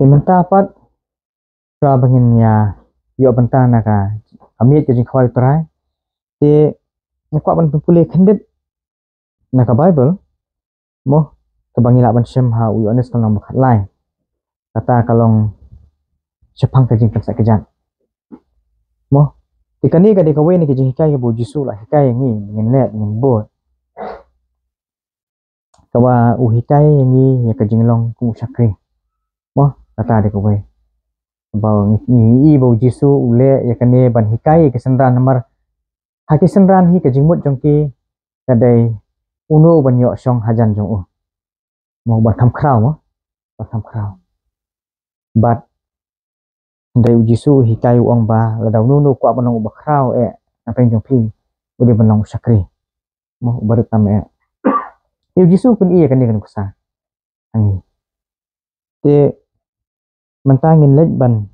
mentah pat cua bangin ya yo bentah naka amit ke jing khwai trai te nyakwa ban pulih khandit naka Bible mo kebangila ban shem ha u honest kalong bakhat lai kata kalong sepang ke jing pensa kejan mo tikani ka de ka weni ke jing hikai ke bo Jisu la hikai ngi ngin let ngin bo kawa u hikai ngi ya ke jing long ku sakri mo kata de ka we bao ngi bo Jisu ule ya kane ban hikai ke senran namar haki senran hi ke jing mut jongki kadai uno ban yo song hajan jong u mo ban tham kraw mo ban tham kraw bat dari Jisu hikai uang ba la daw nu kwa banong ba kraw apa yang jong pi ule banong sakri mo baru tame Jisu pun iya kan kusa angi te mentangin lej ban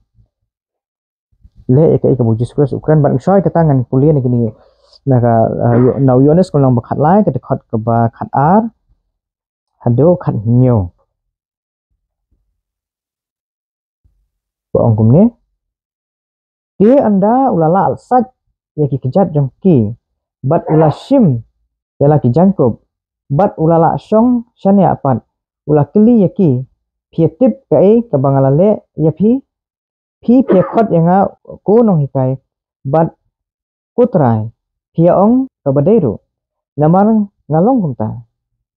le ka bo Jisu Kristus ukran ban shoy ka tangan kuliah ni gini naga now Yones ko lang bakhat lai ka khot ka ba khat ar hado khat nyo ko ong kumne ke anda ulala al sat ya ki kejat jong ki bat ula shim ya la ki jangkub bat ulala shong shania apat ula kli ya ki pietip ka ka bangalale ya phi phe khot ya nga ko nong hikai bat kutrai pia ong ka badairu namar ngalong kumta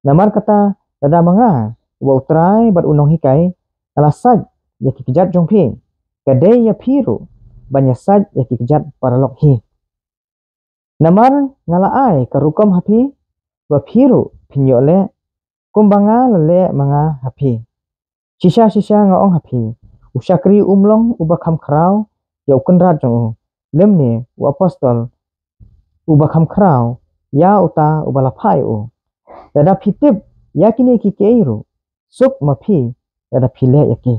namar kata dada manga wa utrai bat unong hikai ala sat ya ki kejat jong phi kadai ya phiru banyak sat ya ki kejat paralok hi namar ngala ai karukom hapi wa phiru pinyole kumbanga lele manga hapi sisa ngaong hapi usakri umlong ubakam kraw ya ukenrat jong lemne wa apostol ubakam kraw ya uta ubalapai u dada pitip yakini ki keiru suk mapi dada pile yaki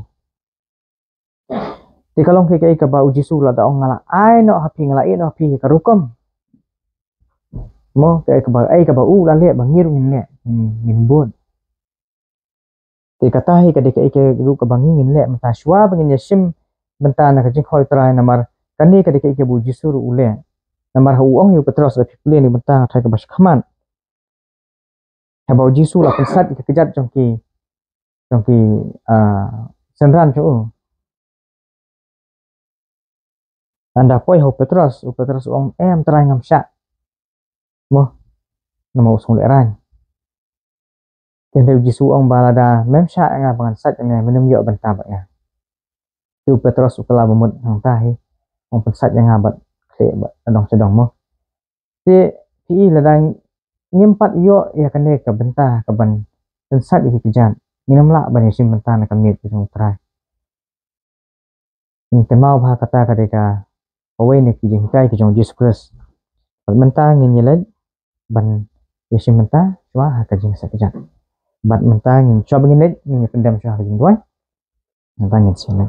di kalong ke ka ba Jisu la da ong ngala ai no hapi ngala i no hapi karukom mo ka ba u la le bangir ngin le ngin bon te kata hi ka de ka ru ka bangin ngin le mata shwa bangin yasim benta na ka jing khoi trai namar kani ka de ka bu Jisu ru ule namar hu ong yu petros la pipule ni benta thai ka bas khaman ha ba Jisu la pesat ka kejat jongki senran chu anda poi hu petros ong em trai ngam sha mo nama usung le ran Tende Jisu ong balada mem sha nga bangan sat nga minum yo benta ba ya tu petros ukala bamut hang tahi ong pesat nga bat kle ba adong sedong mo ti ladang nyempat yo ya kane ka benta ka ban sat iki kijan nginam la ban sim benta na kamit jong trai ni temau ba kata ka deka awai ne ki jing kai ki jong Jisu Kristus benta ngin ban yesim benta swa ha ka jing sa kijan bat mentang ngin coba ngin pendam syah ngin doi mentang ngin sini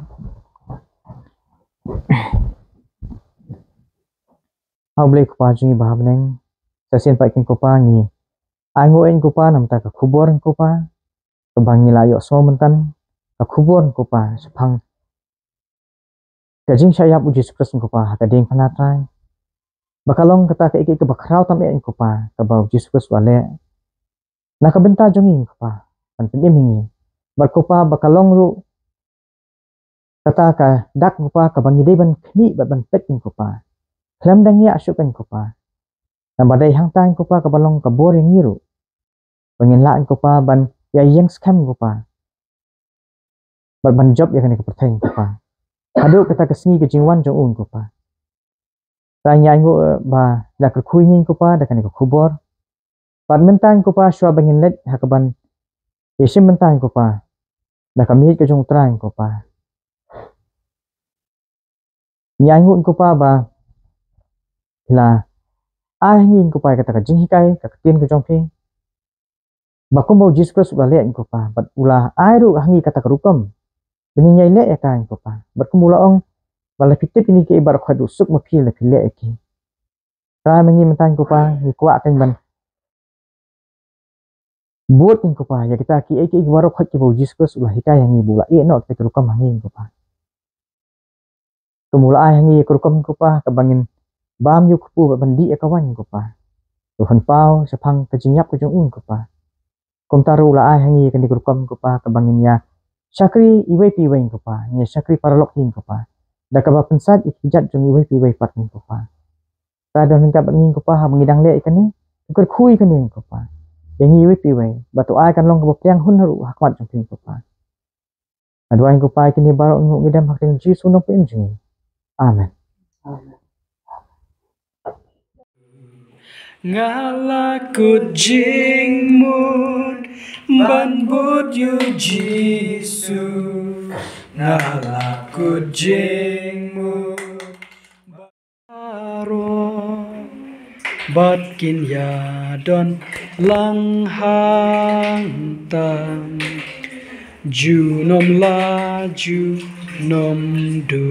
au blek pa jingi bahabneng sasin pa kin kopa ngi ango en kopa nam ta ka khubor kopa kebangi layo so mentan ka khubor kopa sepang kajing syayap uji Kristus kopa ka ding panatrai bakalong kata ka ke bakrau tam en kopa ka ba uji Kristus wale na ka benta jongi kopa pan penyemingi bakopa bakalong ru kata ka dak kopa ka bangi deban khni ban pet kopa klam dang ya syukan kopa na badai hang tang kopa ka balong ka boring ngiru bangin laan kopa ban ya yang scam kopa ban job ya kan ka perteng kopa adu kata ka singi ke jingwan jong un kopa tanya ngo ba da ka khuingin kopa da kan ka khubor pan mentang kopa shwa bangin let hakaban yesim mentang kopa da kami ke jong trang kopa nyai ngun kopa ba la ai ngin kopa kata ka jing hikai ka tin ke jong phi ba ko mo Jisu Kristus la le kopa bat ula ai ru hangi kata ka rukom bini nyai le ya kan kopa bat ko mula ong bala pitip ini ke ibar khadu suk ma phi le phile ki tra mengi mentang kopa ni kwa kan ban buat king ko pa ya kita ki ki warok hot ki bo Jesus ulah hikay yang ibu la no kita kurukam hangin ko pa tumula ay hangi kurukam ko pa kabangin bam yu kupu bandi ya kawan ko pa tuhan pau sepang kejinyap ko jung ko pa kum taru la ay hangi kan di kurukam ko pa kabangin ya syakri iwe pi weng ko pa ya syakri paralok king ko pa da ka ba pensat ikijat jung iwe pi wei pat ko pa ta don ka bangin ko pa ha mengidang le ikan ni kur khui kan ni ko pa yang iwe pi wei batu ay kan long ko piang hun haru hakmat jung king ko pa adwa ko pa kini baro ngidam hak ning jisu no pe jing amen Ngalakut jingmut ban but yu Jisu ngalakut jingmut baro bat kin yadon lang hang tam ju nom la ju nom du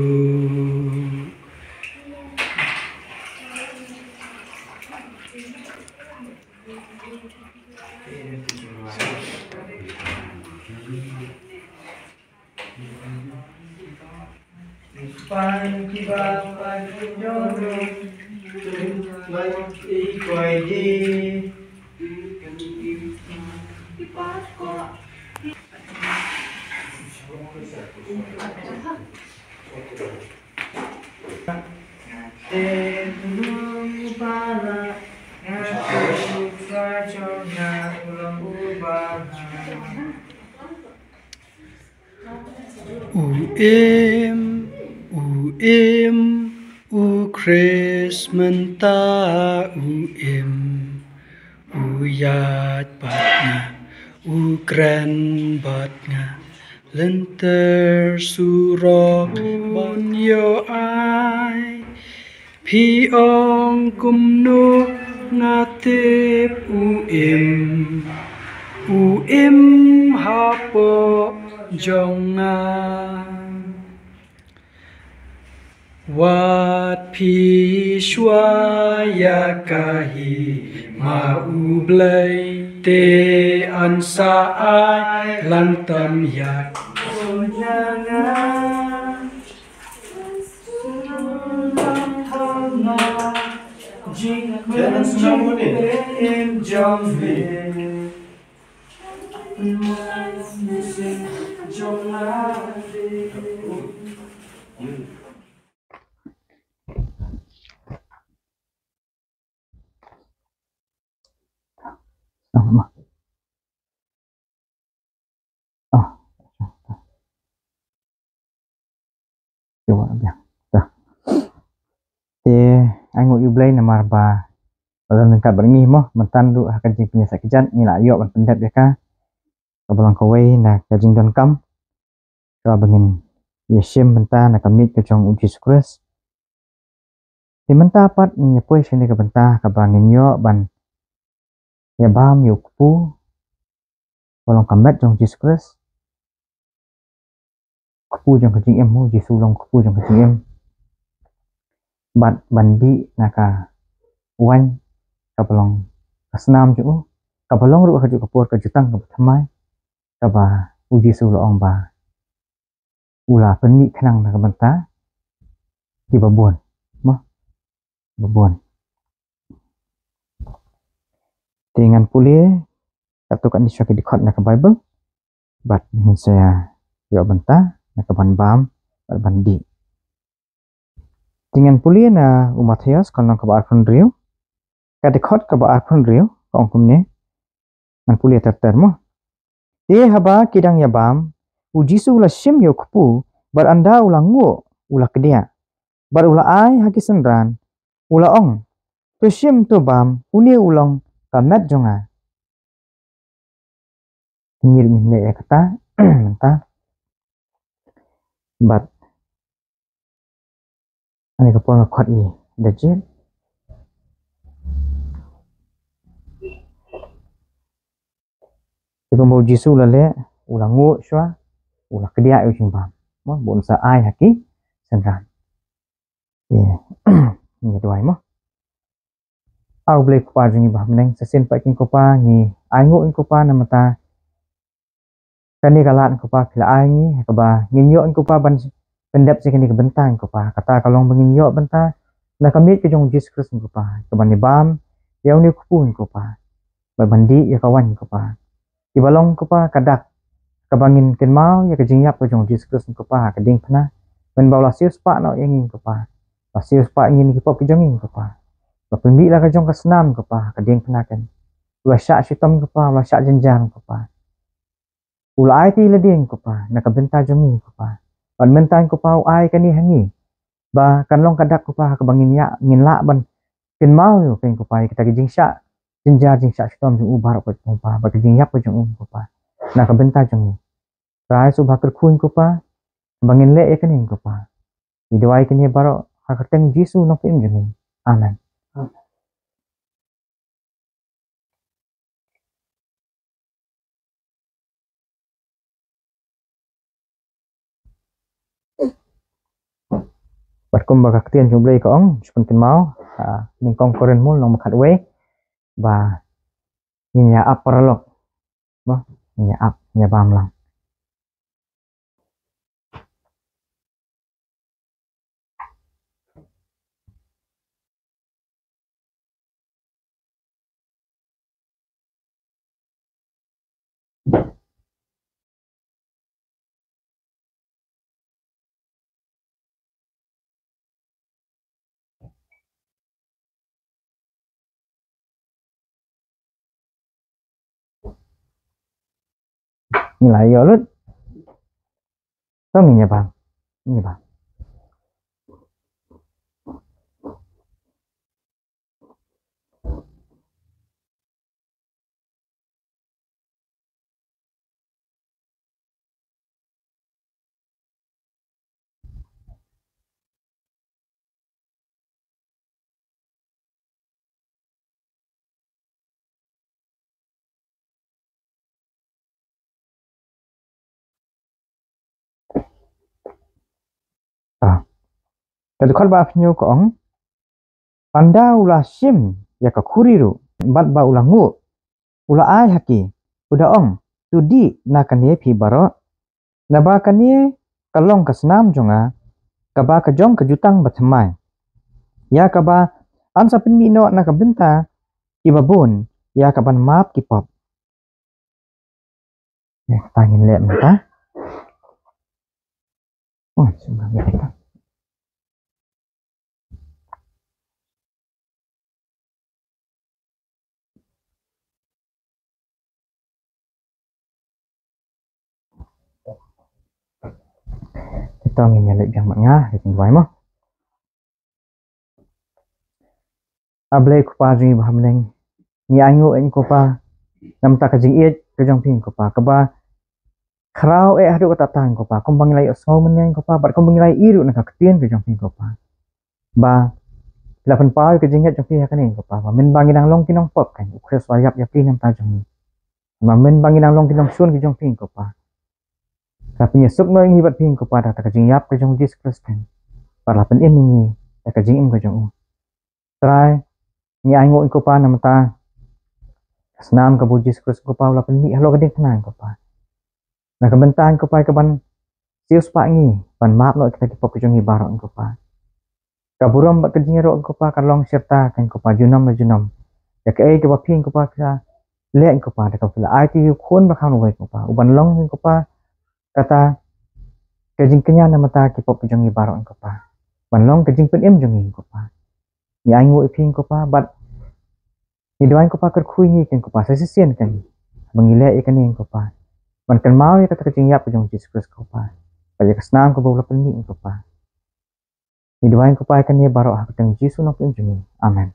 Pan kiba pan nyoro lai ikoi di Krismenta uyat batnya ukren batnya lenter surok bon yo ai pi ong kumnu ngatip hapo jongan Wat pi shwaya kahi mau blai te ansa ai lang tam yak jangan jangan semua em jong coba biar dah te angu iblay na marba kalau nengkat berengi moh mentandu akan jing punya sakit ni lah yuk pendat ya ka kabalang kawai na kajing don kam ka bengin yesim benta na kamit ke jong uji sukres di menta pat ni poi sini ke benta ka bangin yo ban ya bam yuk pu kolong kamet jong uji sukres kupu jong kajing em mu jisu long kupu jong kajing em bat bandi naka wan kabalong kasnam ju kabalong ru kaju kapur kajutang kabatamai kaba uji su loong ba ula penmi kenang na kabanta di babon mah babon dengan pulih katukan disya di khot na ka bible bat min saya yo banta na kaban bam bat bandi dengan pulih na umathias kanang kaba arpun riu kadikot kaba arpun riu kong kumne nan pulih terter mo te haba kidang ya bam ujisu ula shim yo kupu bar anda ula ngu ula kedia bar ula ai haki sendran ula ong to shim to bam uni ulong kamet jonga ngir minne ya kata menta bat ani kapol khot i dajit Ibu mau jisu lale ulang ngu shwa ulang kedia yu bam mo bon sa ai haki sendran ye ni doai mo au blei kupa jungi bah meneng sesin pa king kupa ngi aingu ing kupa namata kani kalat kupa kila aingi kaba nginyo ing kupa ban pendap si kani kebentang kupa kata kalong menginyo benta na kami ke jong Jesus Christ ing kupa kaban ni bam yau ni kupu ing kupa babandi ya kawan ing kupa ibalong kupa kadak kabangin ken mau ya kejinyap ke jong Jesus Christ ing kupa keding pna men baula sius pa no yang ing kupa sius pa ingin kipop ke jong ing kupa bapembi la ke jong kesenam kupa keding pna kan ula syak sitom kupa ula syak jenjang kupa ula ai ti leding kupa na kabenta jong ing kupa ban mentan kupa ai kani hangi ba kan long kadak kupa kabangin ya ngin la ban ken mau yo ken kupa kita ke jing syak jenja jing syak sitom jong ubar ko kupa ba ke jing yap ko jong kupa na kabenta jong rai su bakar kuin kupa bangin le ya kani kupa Idoai kini baro hakateng Jisu no pim jeni. Amen. Bat kum bakaktian jumlai ko ong sepentin mau ning kong koren mul nong makat we ba nya ap paralok ba nya ap nya bam lang. Nilai yo lut. Tong nya bam. Nya bam. Jadi khot ba pnyo ko ong panda ula sim ya ka kuriru bat ba ula ngu ula ai haki uda ong tudi na kanie pi baro na ba kanie kalong kasnam jonga kaba kajong kejutang batmai ya kaba ansa pin mino na kabenta ibabun ya kaban map kipop ya tangin le mata oh sudah kita ngin le yang manga itu wai mo able ku pa jing baham leng ni angu en ko pa nam ta ka jing e ke jong ping ko pa kaba krau hadu kata tang ko pa kom bang lai osmo men ko pa bat kom bang lai iru na ka ktien ke jong ping ko pa ba lapan pa ke jing jong ping kan ko pa men bang inang long kinong pop kan ukres wayap ya ping nam ta jong ma men bang inang long kinong sun ke jong ping ko pa tapi nyesuk no ingi bat ping ko pa ta ka jing yap ke jong Jesus Christ kan par lapan in ni ta ka jing im ke jong try ni aingo ko pa namata senam ka Jesus Christ ko pa lapan mi halo kading kenang ko pa na kabentahan ko pa kaban sius pa ngi pan map no kita kipop ke jong ibaro ko pa kaburam bat ke jing ro ko pa kalong serta kan ko pa junam na junam ya ke ke pa ping ko pa ka le ko pa ka pula ai ti khun ba khang ko pa uban long ko pa kata kajing kenya na mata kipop ke jong ibaro ko pa ban long kajing pen em jong ko pa ni aingo iping ko pa bat ni doain ko pa ker khui ni kan ko pa sesien kan mengile ikan ni ko pa ban kan mau ya kata kajing yap jong Jesus Christ ko pa kaya kasnam ko bola pen ni ko pa ni doain ko pa ikan ni baro hak teng Jesus no pen jong amen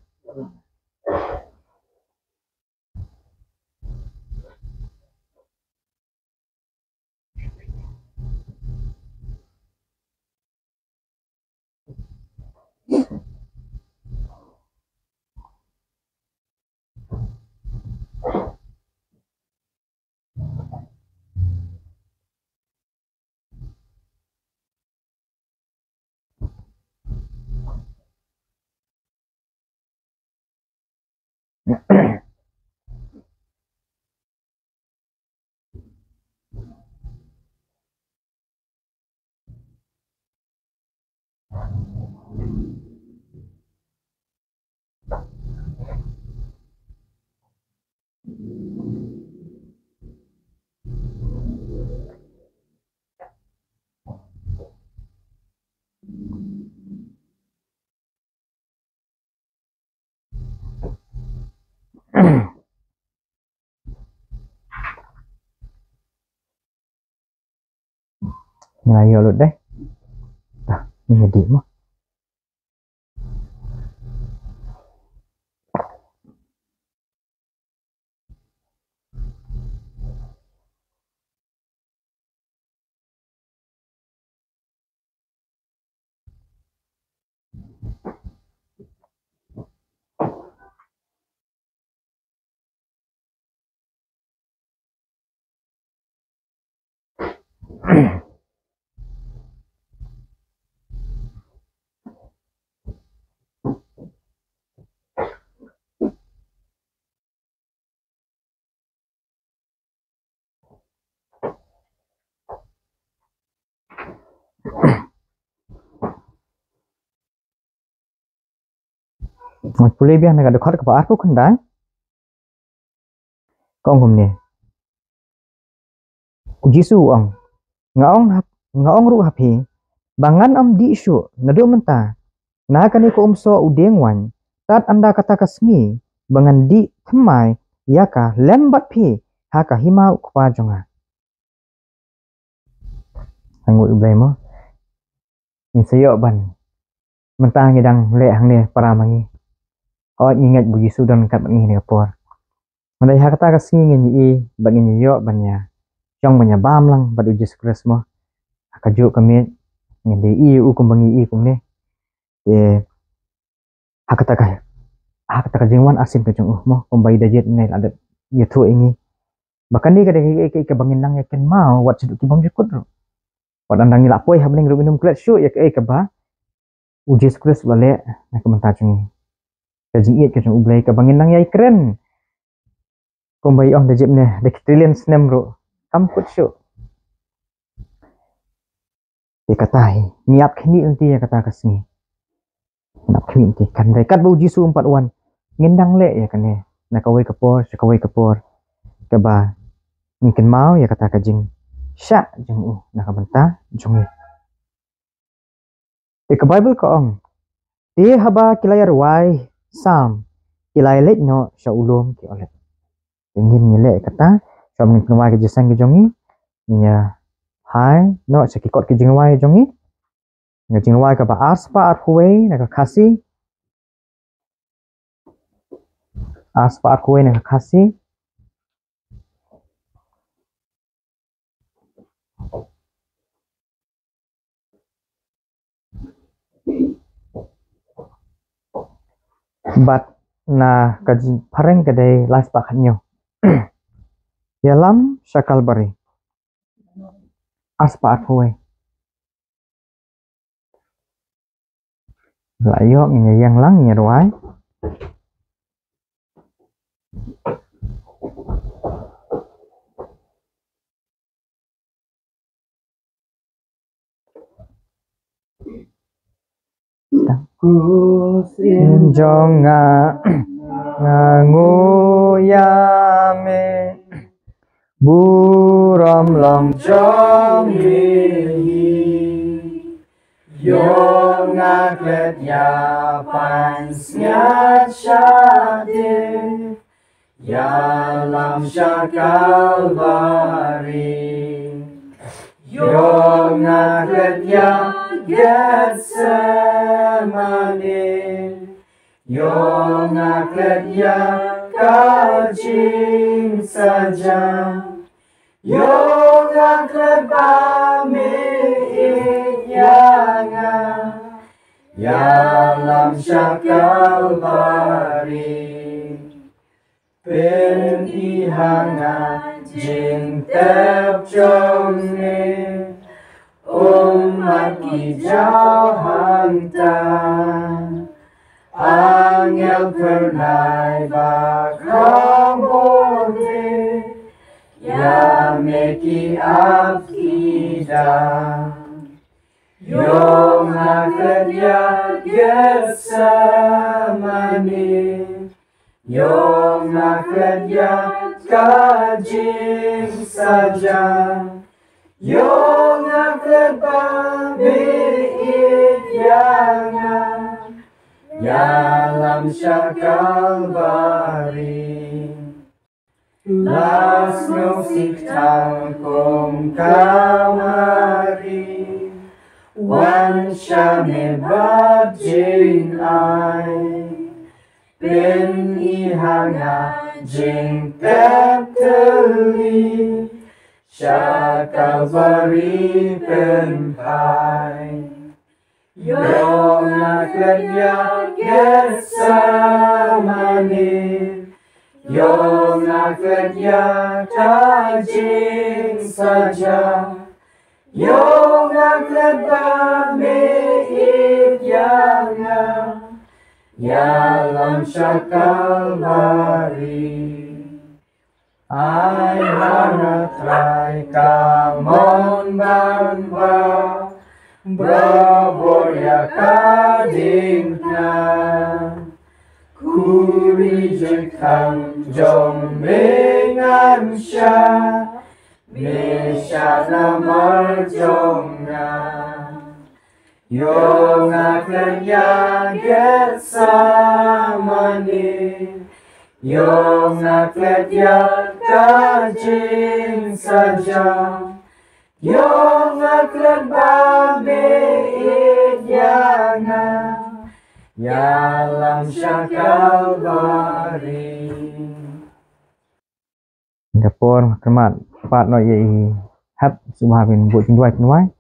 Ngayo lut deh. Dah, ini jadi mah. Mà pulih biar nak dekat ke aku kendang. Kong hum ni. Ujisu ong. Ngaong ru hapi. Bangan am di isu nadu menta. Na kani ko umso udeng wan. Tat anda kata kasngi bangan di themai yaka lembat pi haka himau kwa jonga. Angut ublay mo. Insayo ban. Menta ngidang le hang ni para mangi. Oh ingat bu Yesu dan kat ngi ni kapor. Mandai ha kata kasngi ngi i bagi ni yo banya. Jong banya bam lang badu Yesus Kristus mo. Akajuk kami ngi i u kum bangi i kum ni. Ha kata jingwan asin ke jong mo pembai dajet ni ada ye thu ingi. Bahkan ni kada ke bangin nang yakin mau wat siduk ki bang jukut ro. Wat andang ni lapoi ha bening ro minum klet syu ya ke ba. U Yesus Kristus bale na ke menta jungi. Kajiit ke jong ublay ke bangin nang yai keren. Pembai ong dajet ni dek trillion snem ro. Kamput syu. Dia katai niap kini nanti ya kata kasni. Nak kini nanti kan dekat bu Yesus 4 wan. Ngendang le ya kan ni. Nak kawai kapor. Keba mungkin mau ya kata kajing. Syak jeng nak benta jongi. Di ke Bible ko ong. Dia haba kilayar wai sam. Kilay let no sya ulum ki olet. Ingin nyele kata sya mungkin wai ke jesang ke jongi. Nya hai no sya kikot ke jeng wai jongi. Ngajing wai ka ba aspa at huwei nak kasih. Aspa at huwei nak kasih. Bat na kaji pareng kedai las pakatnyo. Yalam syakal bari. Aspa at huwei. Layo yang lang ruai. Sinjonga nguyame buram long Trong Yo ngaklet ya pans ngachade ya lam syakal bari yo ngaklet ya Getsemane yo ngaklet ya kajing saja yo ngaklet bami ya lam syakal bari pen ihanga jing tep chong ne umat ki jau hanta Angel pernai bakrabote ya meki akida Yong akerja Getsemani Yong akerja kajing saja Yong akerja biityana Dalam Kalvari Las musik tangkum kamari Wan syame bajing ai Pen ihanga jing tep teli Sya Kalvari pen pai Yong akerja Getsemani Yong akerja kajing saja Yong akerja meityana Yalam Kalvari Ai hanatrai kamon banwa Braboya kadingna Kuri jengkang jong mengan sya Mesyana marjonga Yong akerja Getsemani Yong akerja kajing saja Yong akerja beityana Yalam Kalvari Singapore kemat pat no ye hat subhabin buat tinggal kenwai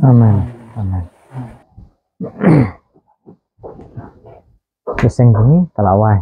Amen. Amen. Keseng ini kalawai.